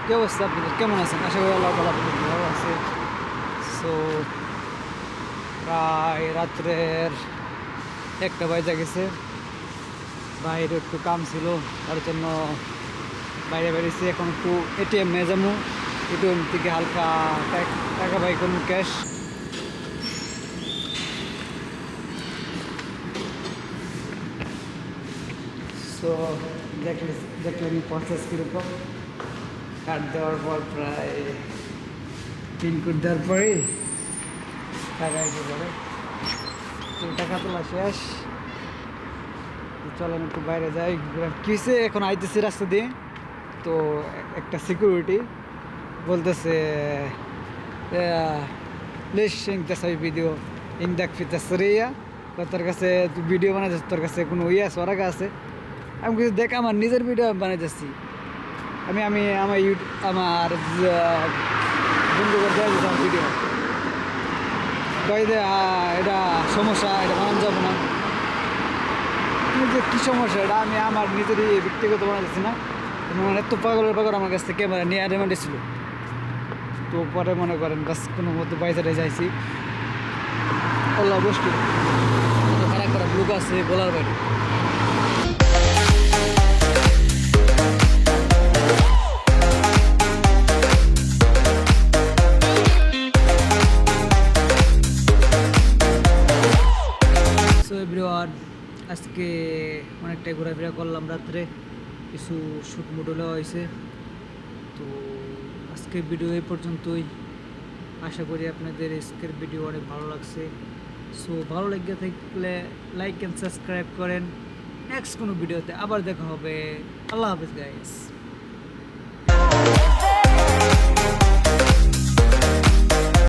কি অবস্থা আপনাদের, কেমন আছেন? আশা করি আল্লাহ তাআলা আপনাদের ভালো আছে। সো প্রায় রাত্রের 1টা বাজে গেছে। বাইরে একটু কাম ছিল, তার জন্য বাইরে বেরিয়েছি। এখন একটু এটিএম নিয়ে যাবো, এটিএম থেকে হালকা টাকা বাই করবো, ক্যাশ। সো দেখলেন প্রসেস কীরকম। কার্ড দেওয়ার পর প্রায় পিনকোড দেওয়ার পরেই টাকা এসে পড়ে। তো টাকা তোলা শেষ। চলেন একটু বাইরে যাই। কিসে এখন আইতেছি রাস্তা দিয়ে, তো একটা সিকিউরিটি বলতেছে প্লিজ ইংতাসাই ভিডিও ইংদাক ফিতাসরিয়া, তোর কাছে তুই ভিডিও বানাইছিস, তোর কাছে কোনো ইয়ে আছে, ওরা আছে? আমি কিছু দেখ, আমার নিজের ভিডিও বানাইতেছি। আমি আমি আমার আমার বন্ধুকে দেওয়া যেতাম ভিডিও। কই দে এটা সমস্যা, এটা বানানো যাবো না। তুমি যে কী সমস্যা, এটা আমি আমার নিজেরই ব্যক্তিগত বানাতেছি না। মানে এত পাগলের পাগল আমার কাছ থেকে ক্যামেরা নিয়ে রিমান্ডে ছিল। তো পরে মনে করেন বাস কোনো মতো বাইরে যাইছি, আল্লাহ মুশকিল, খারাপ খারাপ লোক আছে বলার বাইরে। সো এভরিওয়ান, আজকে অনেকটাই ঘোরাফেরা করলাম রাত্রে, কিছু শ্যুট মুডও হয়েছে। তো আজকের ভিডিও এই পর্যন্তই। আশা করি আপনাদের আজকের ভিডিও অনেক ভালো লাগছে। সো ভালো লেগে থাকলে লাইক অ্যান্ড সাবস্ক্রাইব করেন। নেক্সট কোনো ভিডিওতে আবার দেখা হবে। আল্লাহ হাফেজ গাইস।